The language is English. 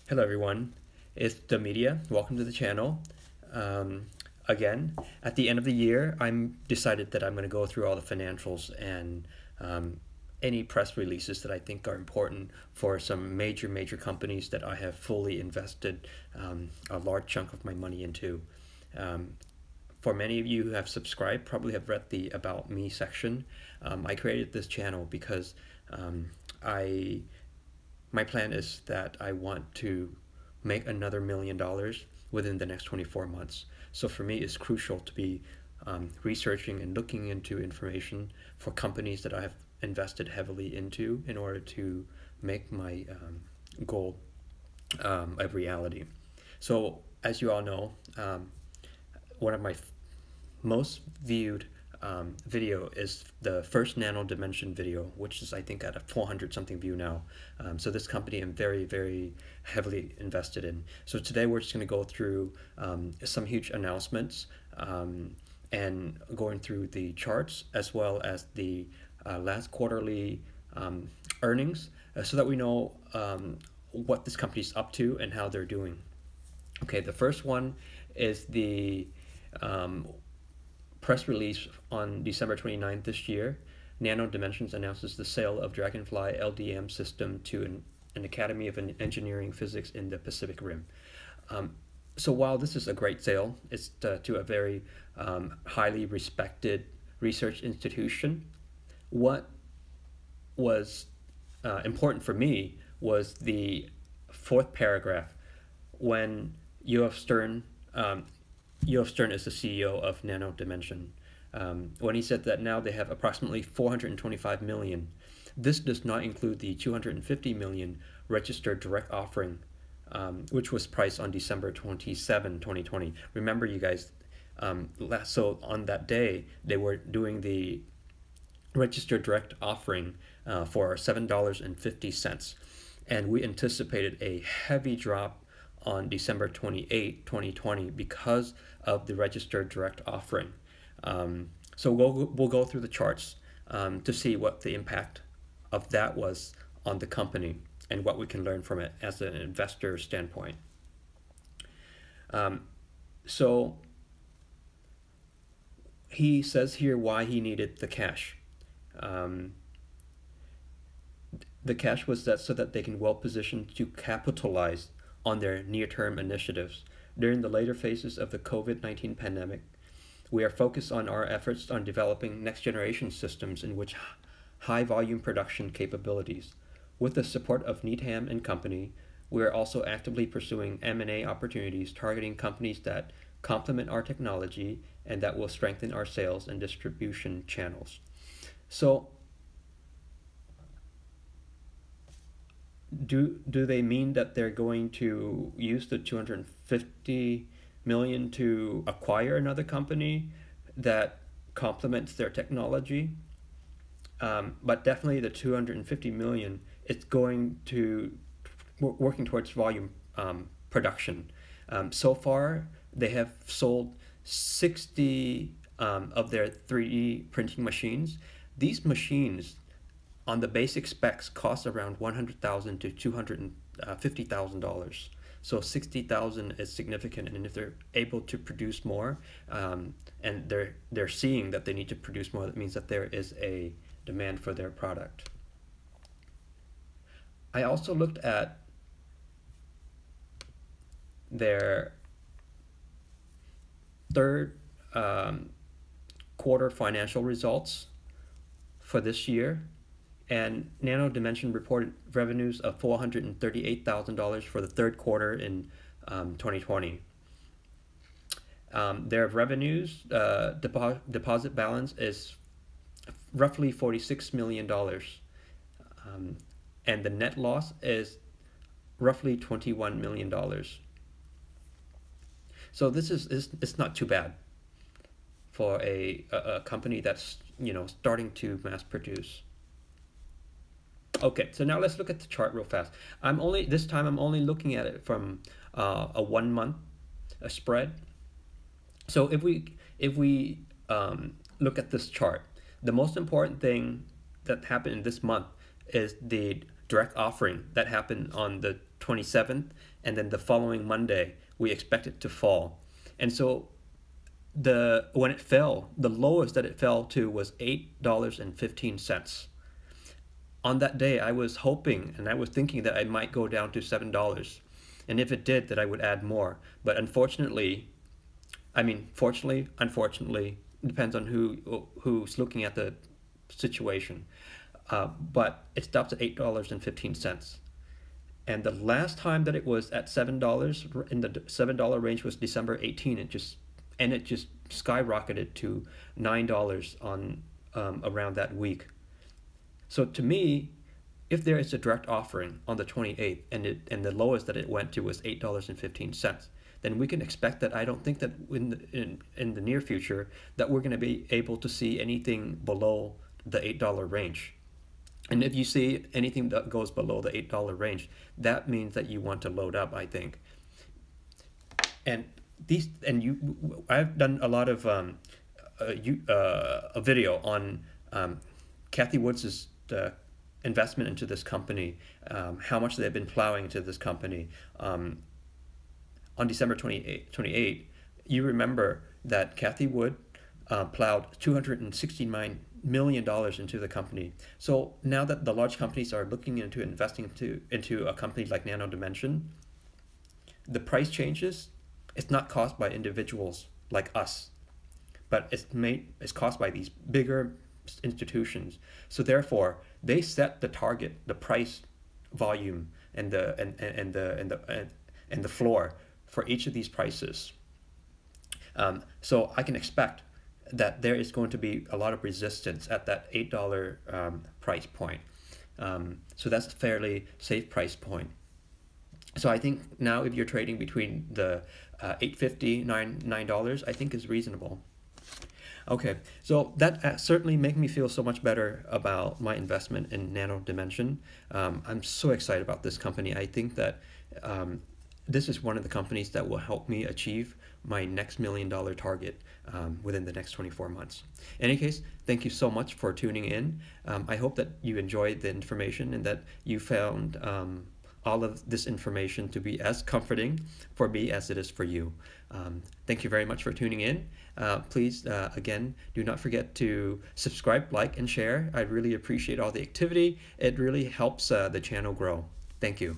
Hello everyone, it's the media. Welcome to the channel. Again, at the end of the year, I'm decided that I'm going to go through all the financials and any press releases that I think are important for some major companies that I have fully invested a large chunk of my money into. For many of you who have subscribed, probably have read the About Me section. I created this channel because my plan is that I want to make another $1 million within the next 24 months. So for me, it's crucial to be researching and looking into information for companies that I have invested heavily into in order to make my goal a reality. So as you all know, one of my most viewed video is the first Nano Dimension video, which is I think at a 400 something view now. So this company I'm very heavily invested in. So today we're just going to go through some huge announcements and going through the charts as well as the last quarterly earnings so that we know what this company's up to and how they're doing. Okay, the first one is the press release on December 29th this year. Nano Dimensions announces the sale of Dragonfly LDM system to an Academy of Engineering Physics in the Pacific Rim. So while this is a great sale, it's to a very highly respected research institution. What was important for me was the fourth paragraph when U.F. Stern is the CEO of Nano Dimension. When he said that now they have approximately 425 million. This does not include the 250 million registered direct offering, which was priced on December 27, 2020. Remember, you guys, so on that day, they were doing the registered direct offering for $7.50. And we anticipated a heavy drop on December 28, 2020 because of the registered direct offering. So we'll go through the charts to see what the impact of that was on the company and what we can learn from it as an investor standpoint. So he says here why he needed the cash. The cash was so that they can well positioned to capitalize on their near-term initiatives. During the later phases of the COVID-19 pandemic, we are focused on our efforts on developing next-generation systems in which high-volume production capabilities. With the support of Needham and Company, we are also actively pursuing M&A opportunities targeting companies that complement our technology and that will strengthen our sales and distribution channels. So, do they mean that they're going to use the 250 million to acquire another company that complements their technology? But definitely the 250 million is going to working towards volume production. So far, they have sold 60 of their 3D printing machines. These machines, on the basic specs, cost around $100,000 to $250,000. So $60,000 is significant, and if they're able to produce more, and they're seeing that they need to produce more, that means that there is a demand for their product. I also looked at their third quarter financial results for this year. And Nano Dimension reported revenues of $438,000 for the third quarter in 2020. Their revenues, deposit balance is roughly $46 million. And the net loss is roughly $21 million. So this it's not too bad for a company that's starting to mass produce. Okay, so now let's look at the chart real fast. This time I'm only looking at it from a 1 month spread. So if we look at this chart, the most important thing that happened in this month is the direct offering that happened on the 27th, and then the following Monday, we expect it to fall. And so when it fell, the lowest that it fell to was $8.15. On that day, I was hoping and I was thinking that I might go down to $7. And if it did, that I would add more. But unfortunately, fortunately, unfortunately, depends on who's looking at the situation. But it stopped at $8.15. And the last time that it was at $7 in the $7 range was December 18. It just skyrocketed to $9 on around that week. So to me, if there is a direct offering on the 28th and the lowest that it went to was $8.15, then we can expect that. I don't think that in the near future that we're going to be able to see anything below the $8 range. And if you see anything that goes below the $8 range, that means that you want to load up, I think. I've done a lot of a video on Cathy Wood's investment into this company, how much they've been plowing into this company. On December 28, you remember that Cathy Wood plowed $269 million into the company. So now that the large companies are looking into investing into a company like Nano Dimension, the price changes. It's not caused by individuals like us, but it's caused by these bigger institutions. So therefore, they set the target, the price, volume, and the floor for each of these prices. So I can expect that there is going to be a lot of resistance at that $8 price point. So that's a fairly safe price point. So I think now if you're trading between the $8.50, $9, I think is reasonable. Okay, so that certainly made me feel so much better about my investment in Nano Dimension. I'm so excited about this company. I think that this is one of the companies that will help me achieve my next $1 million target within the next 24 months. In any case, thank you so much for tuning in. I hope that you enjoyed the information and that you found all of this information to be as comforting for me as it is for you. Thank you very much for tuning in. Please, again, do not forget to subscribe, like, and share. I really appreciate all the activity. It really helps the channel grow. Thank you.